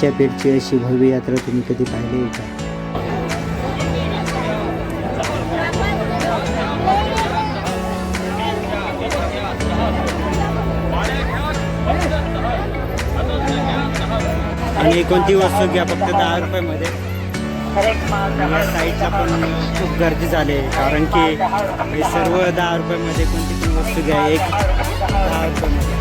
आमच्या पेठची अशी भव्य यात्रा तुम्ही कधी पाहिली आहे का? आणि कोणती वस्तू घ्या फक्त 10 रुपयामध्ये. या साईडला पण खूप गर्दी झाली कारण की हे सर्व 10 रुपयामध्ये कोणती पण वस्तू घ्या एक 10 रुपयामध्ये.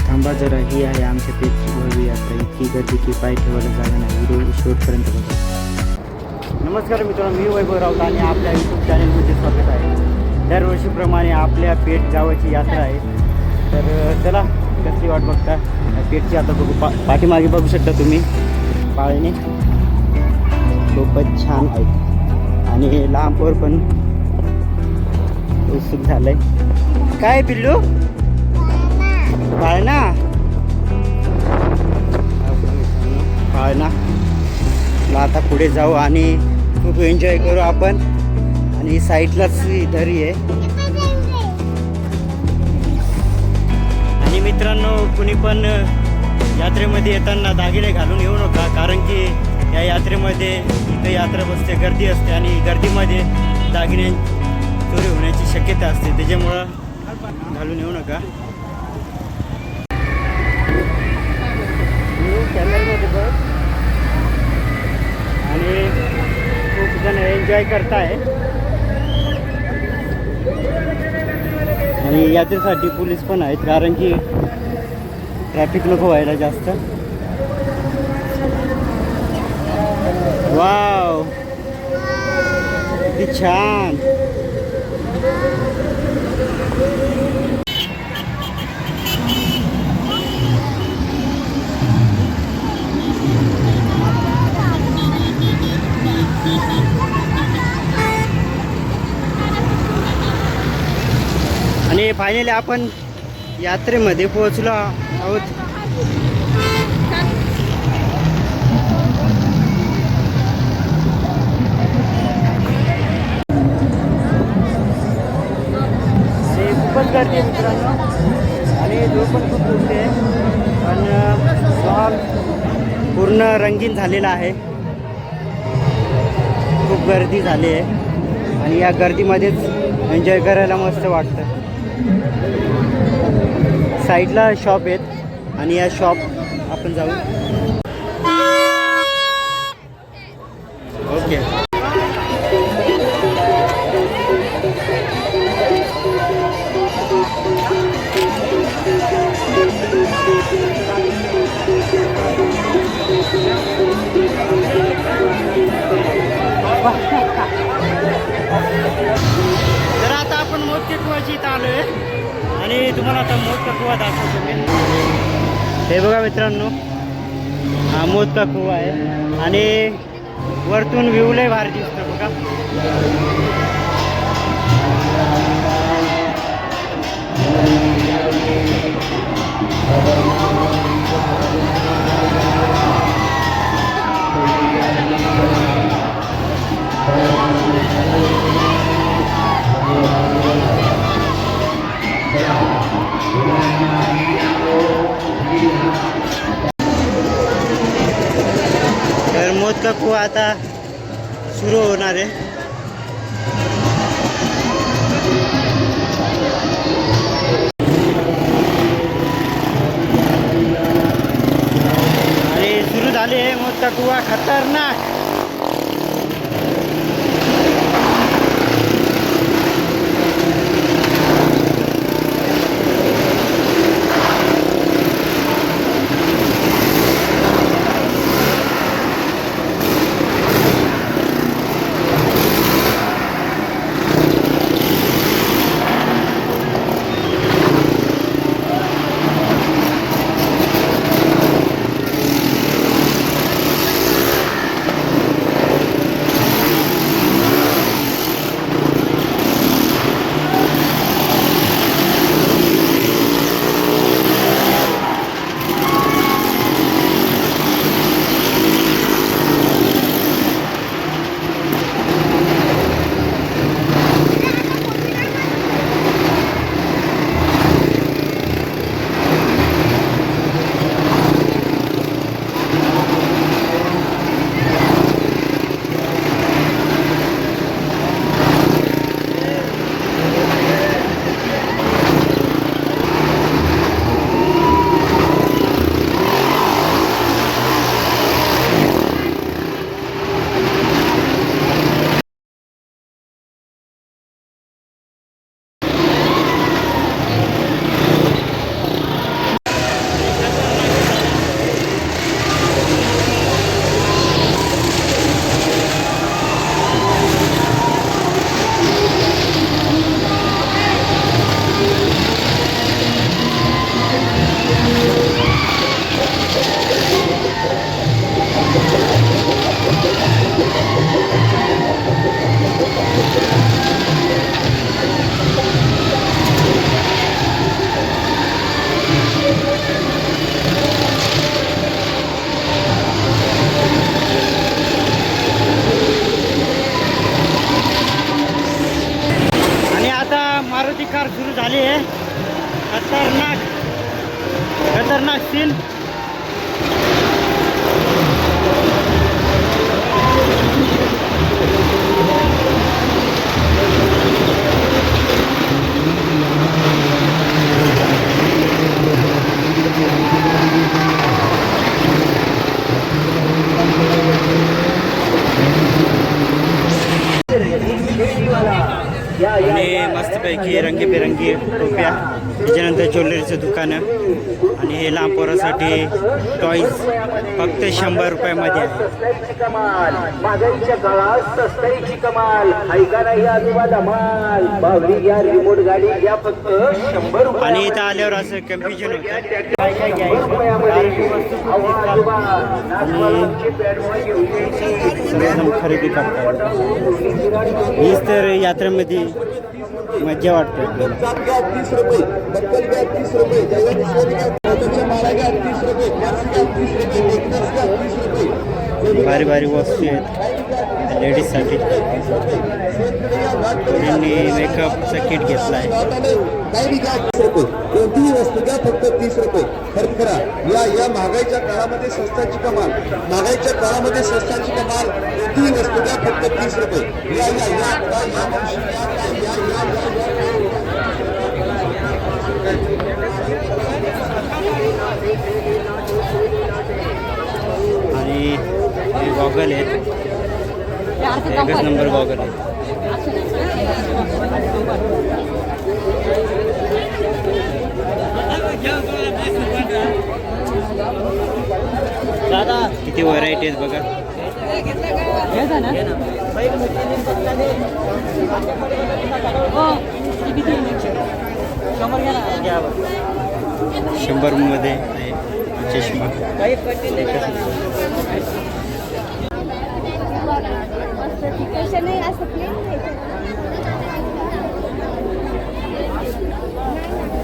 थांबा जरा, ही आहे आमच्या पेठची भव्य यात्रा. इतकी गर्दी की पाय ठेवायला जागा नाही. व्हिडिओ शेवटपर्यंत बघा. नमस्कार मित्रांनो, मी वैभव राऊत आणि आपल्या यूट्यूब चॅनलमध्ये स्वागत आहे. दरवर्षीप्रमाणे आपल्या पेठ गावाची यात्रा आहे. तर चला कसली वाट बघता पेठची आता बघू. पाठीमागे बघू शकता तुम्ही पाळणे खूपच छान आहेत आणि लांबवर पण उत्सुक झालंय. काय पिल्लू? पाळणा पाळणा. आता पुढे जाऊ आणि खूप एन्जॉय करू आपण. आणि साईडलाच दरी आहे. आणि मित्रांनो, कुणी पण यात्रेमध्ये येताना दागिने घालून येऊ नका कारण की या यात्रेमध्ये इथं यात्रा बसते, गर्दी असते आणि गर्दीमध्ये दागिने चोरी होण्याची शक्यता असते. त्याच्यामुळं घालून येऊ नका. कॅमेऱ्यामध्ये बघ. आणि खूप जण एन्जॉय करताय. आणि यात्रेसाठी पोलीस पण आहेत कारण की ट्रॅफिक नको व्हायला जास्त. वाव, किती छान. आणि फायनली आपण यात्रेमध्ये पोहोचलो आहोत. आणि खूपच गर्दी आहे मित्रांनो. आणि धूळ पण खूप उडते. पण स्टॉल पूर्ण रंगीन झालेला आहे. खूप गर्दी झाली आहे आणि या गर्दीमध्येच एन्जॉय करायला मस्त वाटतं. साईडला शॉप आहेत आणि या शॉप आपण जाऊ. ओके. तर आता आपण मोदके कुवाची इथं आलो आहे आणि तुम्हाला आता मोदका कुवा दाखवतो मी. हे बघा मित्रांनो, हा मोदका कुवा आहे आणि वरतून व्ह्यू लय भारी दिसतं बघा. तर मोदका कुवा आता सुरू होणार आहे. आणि सुरू झाले मोदका कुवा. खतरनाक. मस्तपैकी रंगीबेरंगी टोप्या, त्याच्यानंतर ज्वेलरीचं दुकानं आणि हे लहान पोरासाठी टॉईज फक्त 100 रुपयामध्ये आहे. महागाईच्या काळात सस्ताईची कमाल. ऐका नाही आजोबाला माल बावली घ्या, रिमोट गाडी घ्या फक्त 100 रुपये. आणि इथं आल्यावर असं कन्फ्युजन होतं काय काय घ्यायचं आणि सर्वजण खरेदी करतात. हीच तर यात्रेमध्ये मज्जा वाटते आपल्याला. 30 रुपये, बक्कल घ्या 30 रुपये, माळा घ्या 30 रुपये, 30 रुपये. भारी भारी वस्तू आहेत लेडीजसाठी. त्यांनी मेकअपचा किट घेतला आहे. कोणतीही वस्तू घ्या फक्त 30 रुपये. खर्च करा. या महागाईच्या काळामध्ये स्वस्ताची कमाल. महागाईच्या काळामध्ये स्वस्ताची कमाल. कोणतीही वस्तू घ्या फक्त 30 रुपये. या या या आणि हे गॉगल आहेत, एकच नंबर गॉगल आहे. दादा किती व्हरायटी आहेत बघा. 100 मध्ये आहे चष्मा.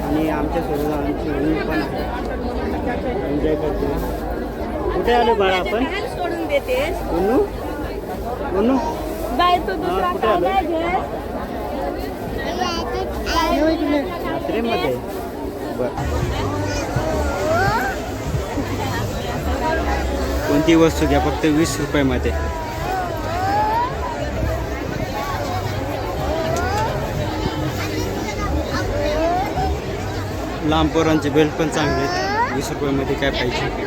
आणि आमच्या सोबत आमची मुली पण एन्जॉय करते. कुठे आलो बाळा आपण? सोडून देते उन्नू उन्नू बाय तो दुसरा कुठे आलो? काय घे यात्रेमध्ये. बरं, कोणती वस्तू घ्या फक्त 20 रुपयामध्ये. लहान पोरांचे बेल्ट पण चांगले आहेत. 20 रुपयामध्ये काय पाहिजे.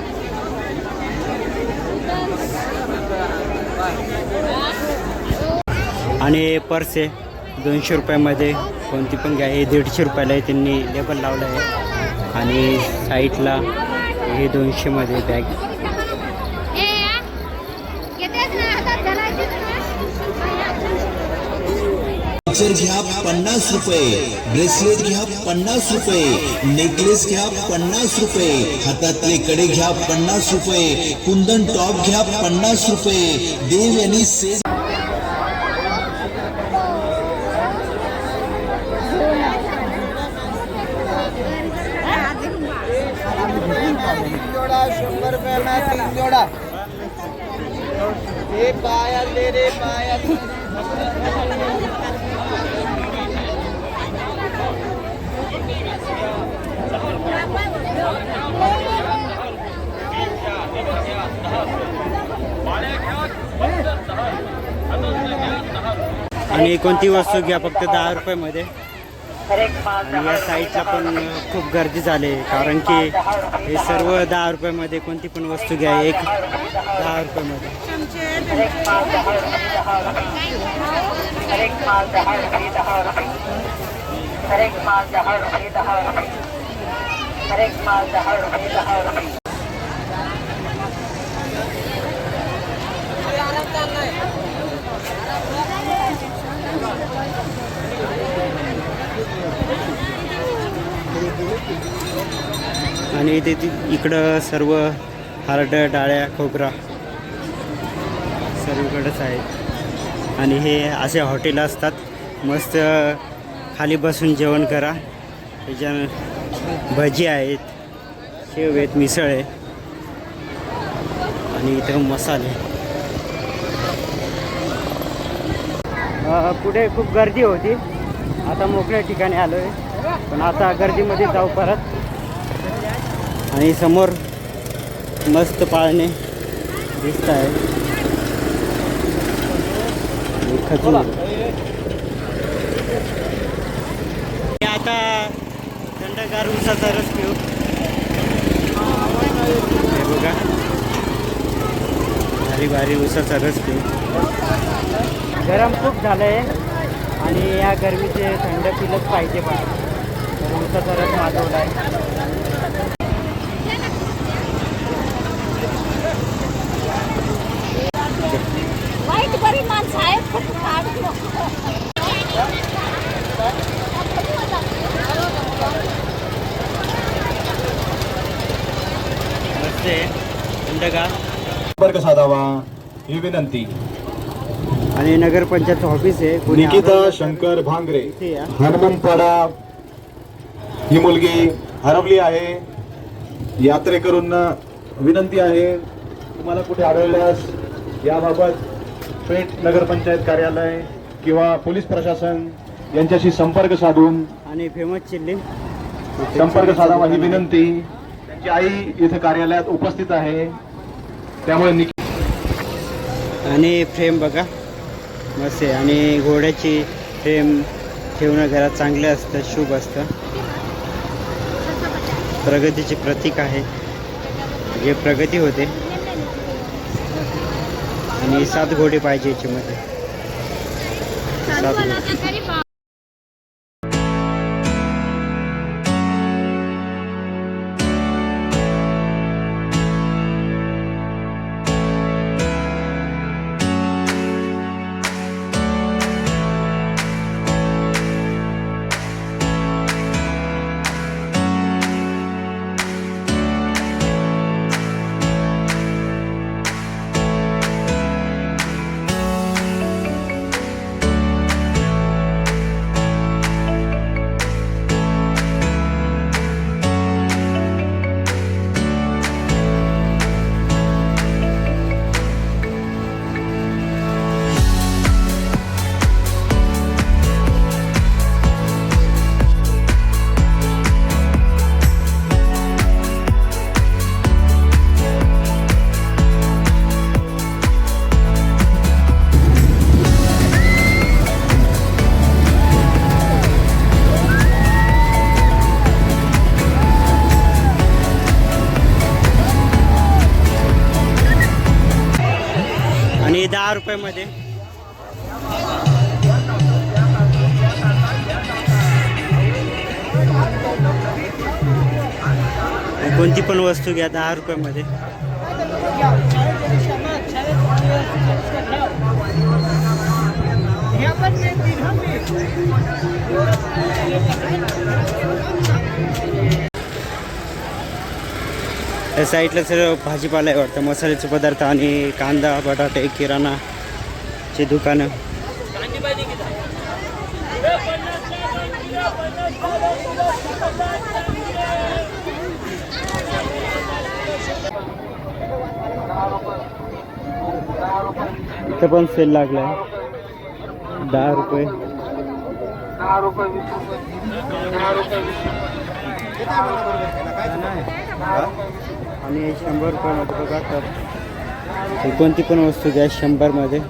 आणि पर्स आहे 200 रुपयामध्ये. कोणती पण घ्या. हे 150 रुपयाला आहे, त्यांनी लेबल लावलं आहे. आणि साईडला हे 200मध्ये बॅग. घ्या 50 रुपये, ब्रेसलेट घ्या 50 रुपये, नेकलेस घ्या 50 रुपये, हातातले कडे घ्या 50 रुपये, कुंदन टॉप घ्या 50 रुपये. देव यांनी सेल. जोड़ा 100 रुपये में 3 जोड़ा. ये पायल दे रे पायल. आणि कोणती वस्तू घ्या फक्त 10 रुपयामध्ये. आणि या साईडला पण खूप गर्दी झाली कारण की हे सर्व 10 रुपयामध्ये. कोणती पण वस्तू घ्या एक 10 रुपयामध्ये. आणि इथे इकडं सर्व हरड डाळ्या खोबरा सर्वीकडेच आहेत. आणि हे असे हॉटेल असतात, मस्त खाली बसून जेवण करा. त्याच्या भजी आहेत, शेव आहेत, मिसळ आहे आणि इथं मसाले. पुढे खूप गर्दी होती, आता मोकळ्या ठिकाणी आलो आहे. पण आता गर्दीमध्ये जाऊ परत. आणि समोर मस्त पाळणे दिसत आहे. खजूर. आता थंडगार उसाचा रस पिऊ. हे बघा, भारी भारी उसाचा रस पिऊ. गरम खूप झालं आहे आणि या गरमीचे थंड पिलंच पाहिजे पण तर उसाचा रस मागवला आहे. वाईट बरी माणसं आहेत फक्त काढतो. मस्त आहे थंडगार. संपर्क साधावा ही विनंती. आणि नगरपंचायत ऑफिस आहे. कोणी निकिता आलं तर शंकर भांगरे, इथे या. हनुमंतपाडा. ही मुलगी हरवली आहे. यात्रेकरूंना विनंती आहे, तुम्हाला कुठे आढळल्यास याबाबत पेठ नगरपंचायत कार्यालय किंवा पोलीस प्रशासन यांच्याशी संपर्क साधून आणि फेमस चिल्ली संपर्क साधावा ही विनंती. त्यांची आई इथे कार्यालयात उपस्थित आहे, त्यामुळे आणि फ्रेम बघा मस्त आहे. आणि घोड्याची फ्रेम ठेवणं घरात चांगलं असतं, शुभ असतं. प्रगतीचे प्रतीक आहे, जे प्रगती होते. आणि 7 घोडे पाहिजे याच्यामध्ये. 7 घोडे. आणि 10 रुपयामध्ये कोणती पण वस्तू घ्या 10 रुपयामध्ये. त्या साईडला सर्व भाजीपाला आहे वाटतं, मसाल्याचे पदार्थ आणि कांदा बटाटे किराणाचे दुकानं. इथं पण सेल लागला आहे 10 रुपये. आणि 100 रुपयामध्ये बघा तर कोणती पण वस्तू घ्या 100 मध्ये.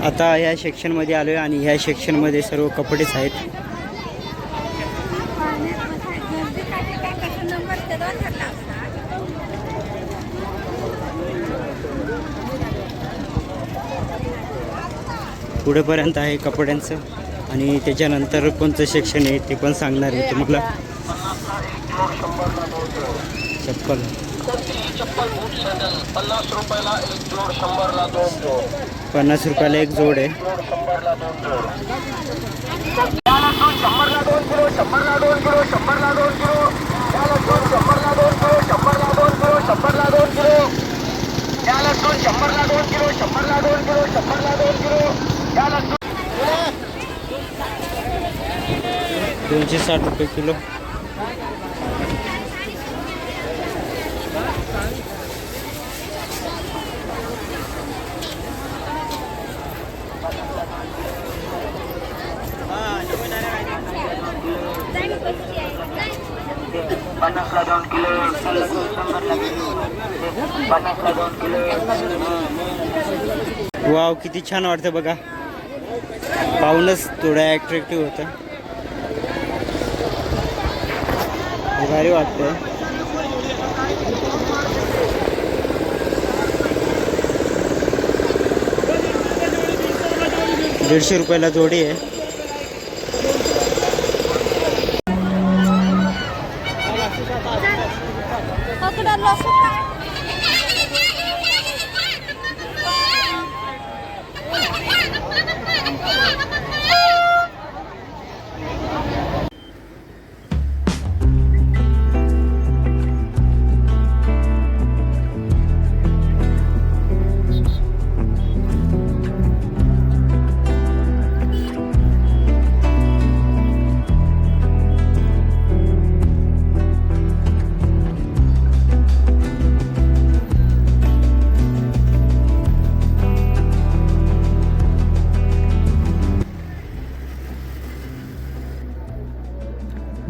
आता ह्या सेक्शनमध्ये आलो आहे आणि ह्या सेक्शनमध्ये सर्व कपडेच आहेत. पुढेपर्यंत आहे कपड्यांचं आणि त्याच्यानंतर कोणतं सेक्शन आहे ते पण सांगणार आहे तुम्हाला. चप्पल 50 रुपयाला एक जोड आहे. ₹260 किलो. वाव किती छान वाटतं बघा, पाहूनच थोडं ॲट्रॅक्टिव्ह होतं, भारी वाटतंय. 150 रुपयाला जोडी आहे. पकडा लसूण.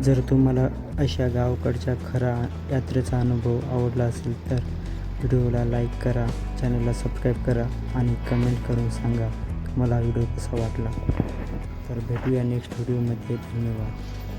जर तुम्हाला अशा गावाकडच्या खरा यात्रेचा अनुभव आवडला असेल तर व्हिडिओला लाईक करा, चॅनलला सबस्क्राईब करा आणि कमेंट करून सांगा मला व्हिडिओ कसा वाटला. तर भेटूया नेक्स्ट व्हिडिओमध्ये. धन्यवाद.